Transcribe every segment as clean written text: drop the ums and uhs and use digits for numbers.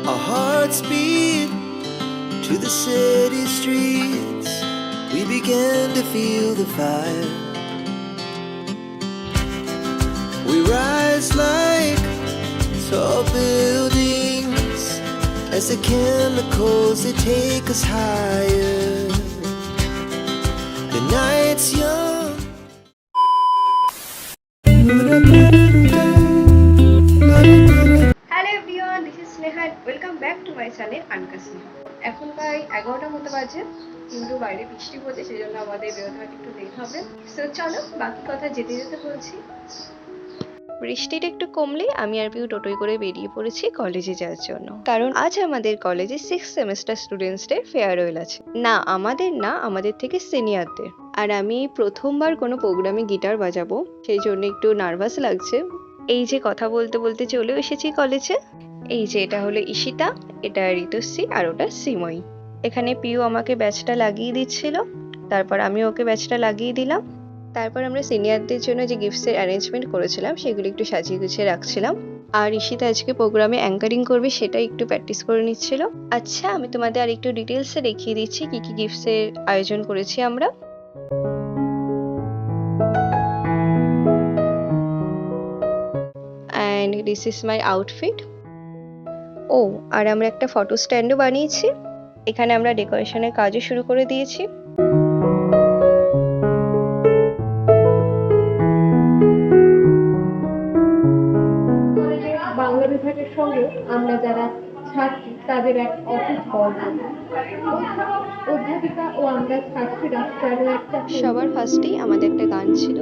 Our hearts beat to the city streets. We began to feel the fire. We rise like tall buildings as the chemicals they take us higher. The night's young. Hello everyone, this is Sneha. Welcome back to my channel আনকা স্নেহা। এখন প্রায় 11টা মতো বাজে, কিন্তু বাইরে বৃষ্টি পড়ছে, সেই জন্য আমাদের বেরোতে হয়তো একটু লেট হবে। তো চলো বাকি কথা যেতে যেতে বলছি। বৃষ্টিটা একটু কমলেই আমি আর পিউ টোটোয় করে বেরিয়ে পড়েছি কলেজে যাওয়ার জন্য, কারণ আজ আমাদের কলেজে 6th সেমেস্টার স্টুডেন্টসদের ফেয়ারওয়েল আছে। না, আমাদের থেকে সিনিয়রদের। আর আমি প্রথমবার কোনো প্রোগ্রামে গিটার বাজাবো, সেই জন্য একটু নার্ভাস লাগছে। এই যে কথা বলতে বলতে চলে এসেছি কলেজে। এই যে এটা হলো ঈশিতা, এটা ঋতুশ্রী, আর ওটা শ্রীময়ী। এখানে পিউ আমাকে ব্যাচটা লাগিয়ে দিচ্ছিল, তারপর আমি ওকে ব্যাচটা লাগিয়ে দিলাম। তারপর আমরা সিনিয়রদের জন্য যে গিফটসের অ্যারেঞ্জমেন্ট করেছিলাম সেগুলো একটু সাজিয়ে গুছিয়ে রাখছিলাম। আর ঈশিতা আজকে প্রোগ্রামে অ্যাঙ্কারিং করবে, সেটা একটু প্র্যাকটিস করে নিচ্ছিল। আচ্ছা, আমি তোমাদের আর একটু ডিটেলসে দেখিয়ে দিচ্ছি কি কি গিফটসের আয়োজন করেছি আমরা। And this is my outfit. ও, আর আমরা একটা ফটো স্ট্যান্ডও বানিয়েছি। এখানে আমরা ডেকোরেশনের কাজও শুরু করে দিয়েছি। বাংলা বিভাগের সঙ্গে আমরা যারা ছাত্রী তাদের এক অটুট বন্ধন। অধ্যাপিকা ও আমরা ছাত্রীরা যেন একটা সবার ফার্স্টেই আমাদের একটা গান ছিল।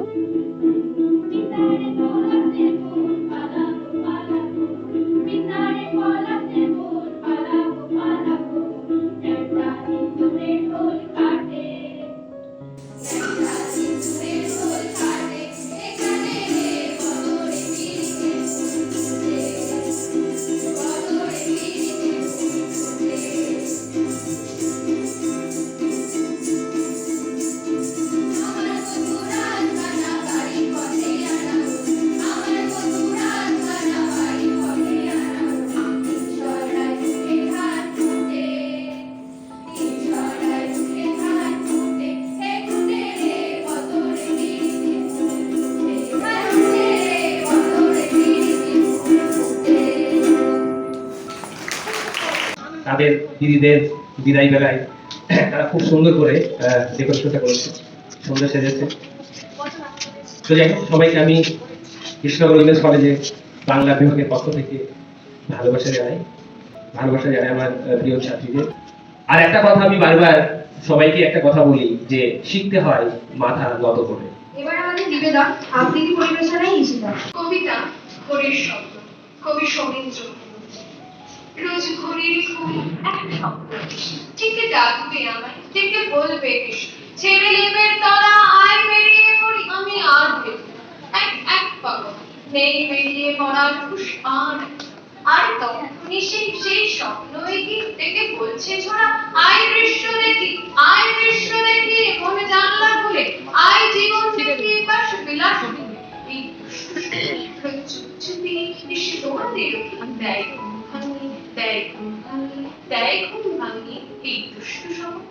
তাদের দিদিদের বিদায় বেলায় তারা খুব সুন্দর করে ডেকোরেশনটা করেছে, সুন্দর সেজেছে। তো যাই হোক, সবাইকে আমি কৃষ্ণনগর উইমেন্স কলেজে বাংলা বিভাগের পক্ষ থেকে ভালোবাসা জানাই আমার প্রিয় ছাত্রীদের। আর একটা কথা আমি বারবার সবাইকে একটা কথা বলি, যে শিখতে হয় মাথা নত করে। এবার আমাদের নিবেদন আবৃত্তি পরিবেশনায় ঈশিতা। কবিতা ঘড়ির শব্দ, কবি সমীন্দ্র। রোজ ঘড়ির ঘুম এক শব্দ, ডেকে ডাকবে আমায়, ডেকে বলবে ছেড়ে লেবের তলা আয় বেরিয়ে পড়ি। আমি আর ভেবো এক এক পাবো নেই বেরিয়ে পড়ার হুঁশ আর তখনই সেই স্বপ্ন এগি ডেকে বলছে ছোড়া আয় দৃশ্য দেখি মনে জানলা খুলে আয় জীবন দেখি এবার বিলাস এই চুপচুপি এসে তোমাদের দেয় ঘুম ভাঙি এই দুষ্টু সময়।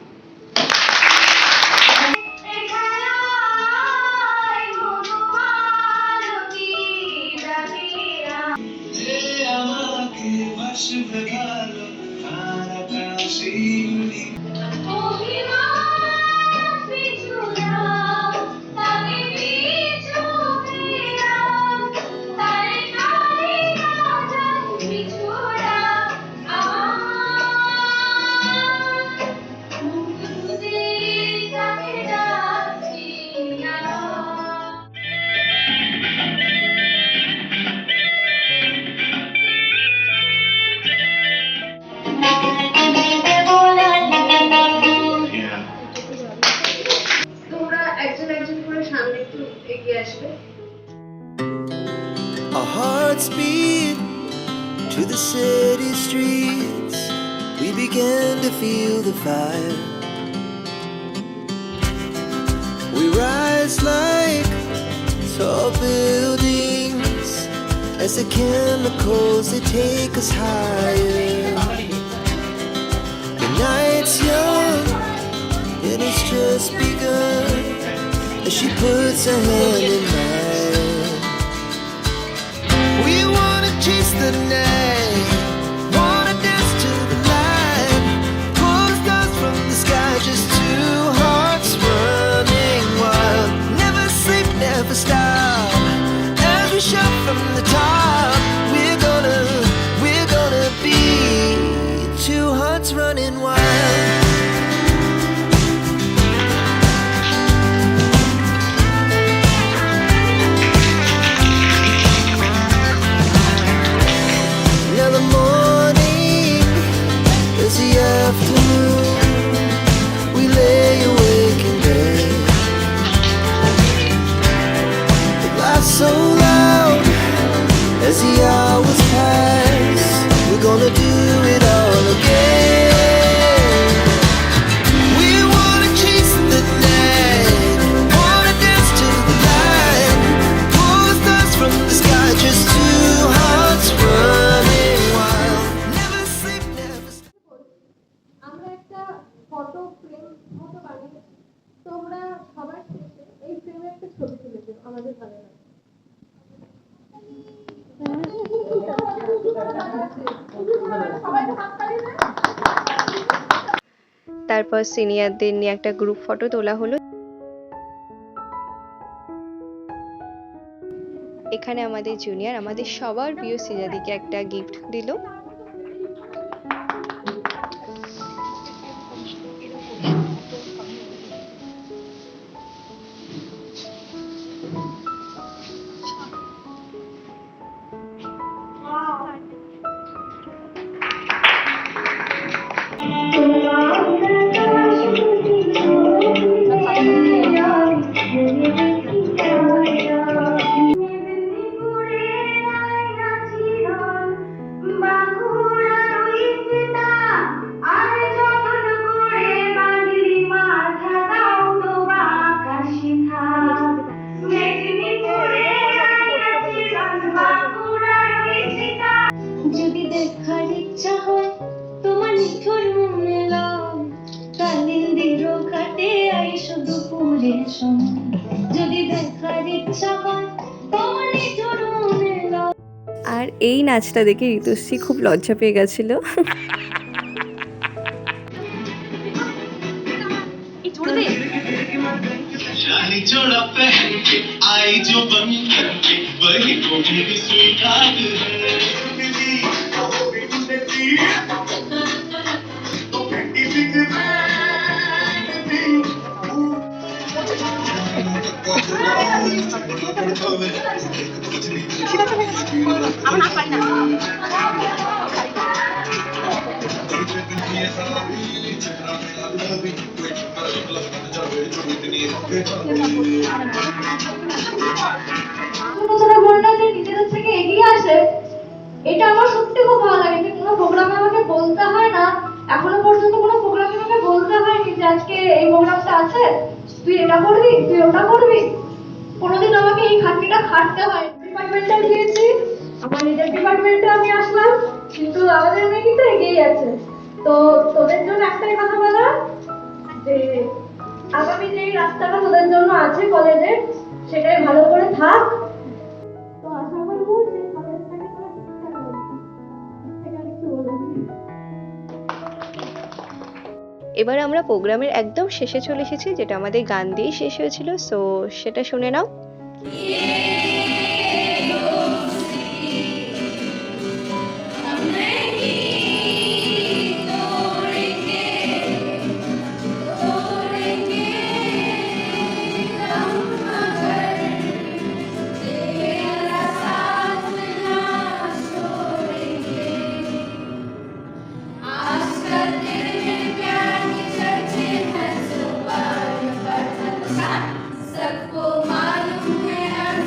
Our hearts beat to the city streets. We began to feel the fire. We rise like tall buildings as the chemicals they take us higher. just begun as she puts her hand in mine. We wanna chase the night, wanna dance to the light, pull the stars from the sky, just two hearts running wild. Never sleep, never stop, as we shout from the top. We're gonna be two hearts running wild. Now the morning is the afternoon. We lay awake in bed. The laughs so loud as the hours pass. We're gonna do it all again. We wanna chase the night, wanna dance to the light, pull the stars from the sky, just two hearts running wild. Never sleep, never sleep. আমরা একটা photo frame মতো বানিয়ে তোমরা সবার শেষে এই ফ্রেমে একটা ছবি তুলে দিও আমাদের ভালো লাগে। তারপর সিনিয়রদের নিয়ে একটা গ্রুপ ফটো তোলা হলো। এখানে আমাদের জুনিয়র আমাদের সবার প্রিয় সিজাদিকে একটা গিফট দিল। যদি দেখার ইচ্ছা হয় তোমার নিঠুর মনে লাও কালিন্দির ঘাটে আই শুধু পুরের সময় যদি দেখার ইচ্ছা হয় তোমার নিঠুর মনে লাও। আর এই নাচটা দেখে ঋতুশ্রী খুব লজ্জা পেয়ে গেছিল। शादी जोड़ा पहन के आई जो बन के वही तो मेरी स्वीटहार्ट है। तो बेटी बिग যারা বললো যে নিজেদের থেকে এগিয়ে আসে, এটা আমার সত্যি খুব ভালো লাগে যে কোনো প্রোগ্রামে আমাকে বলতে হয় না, এখনো পর্যন্ত কোনো প্রোগ্রামে আমাকে বলতে হয়নি যে আজকে এই প্রোগ্রামটা আছে, তুই এটা করবি, তুই ওটা করবি। কোনোদিন আমাকে এই খাটনিটা খাটতে হয়। ডিপার্টমেন্টে দিয়েছি, আমার নিজের ডিপার্টমেন্টে আমি আসলাম, কিন্তু আমাদের মেয়ে কিন্তু এগিয়ে আছে। তো তোদের জন্য একটাই কথা বলা যে আগামী যে রাস্তাটা তোদের জন্য আছে কলেজে, সেটাই ভালো করে থাক। তো আশা করবো যে কলেজটাকে তোরা ঠিকঠাক রাখবি। এটা একটু বলবি। এবার আমরা প্রোগ্রামের একদম শেষে চলে এসেছি, যেটা আমাদের গান দিয়েই শেষ হয়েছিল। সো সেটা শুনে নাও। सबको मालूम है हम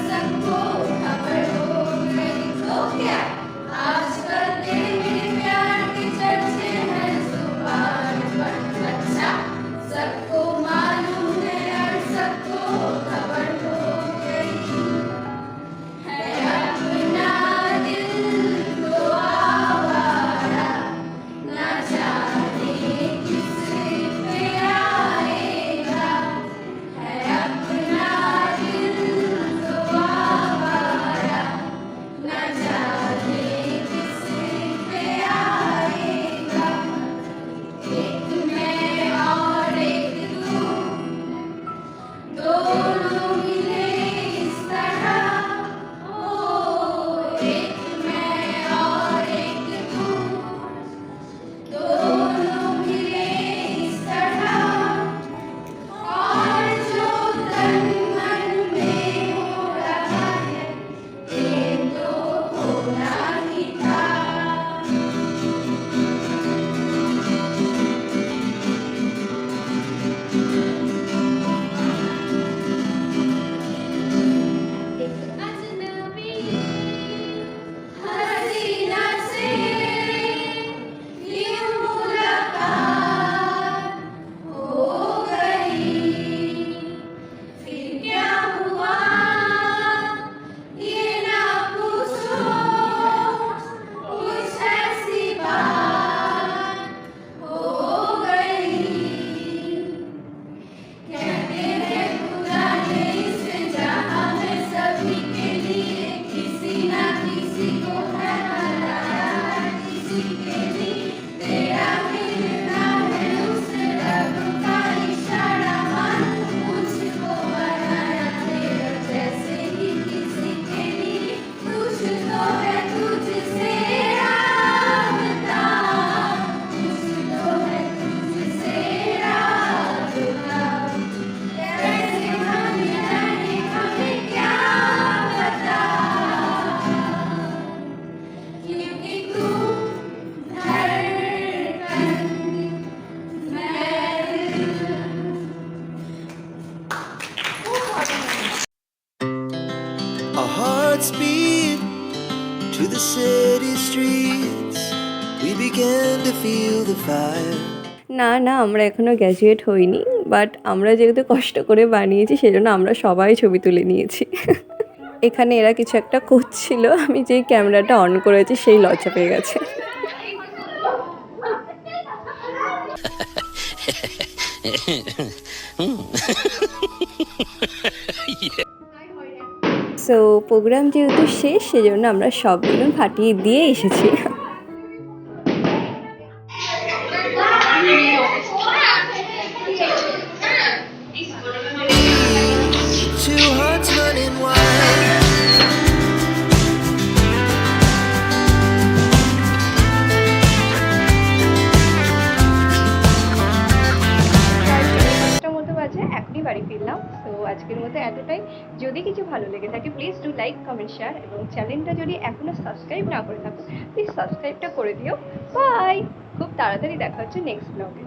begin to feel the fire. না না, আমরা এখনো গ্র্যাজুয়েট হইনি, বাট আমরা যেহেতু কষ্ট করে বানিয়েছি সেজন্য আমরা সবাই ছবি তুলে নিয়েছি। এখানে এরা কিছু একটা করছিল, আমি যেই ক্যামেরাটা অন করেছি সেই লজ্জা পেয়ে গেছে। সো প্রোগ্রাম যেহেতু শেষ সেজন্য আমরা সব বেলুন ফাটিয়ে দিয়ে এসেছি। Two hearts running wild. মতো বাজে, এখনই বাড়ি ফিরলাম। তো আজকের মতো এতটাই। যদি কিছু ভালো লেগে থাকে please do like, comment, share, এবং চ্যানেলটা যদি এখনো সাবস্ক্রাইব না করে থাকো প্লিজ সাবস্ক্রাইবটা করে দিও। বাই, খুব তাড়াতাড়ি দেখা হচ্ছে নেক্সট ব্লগে।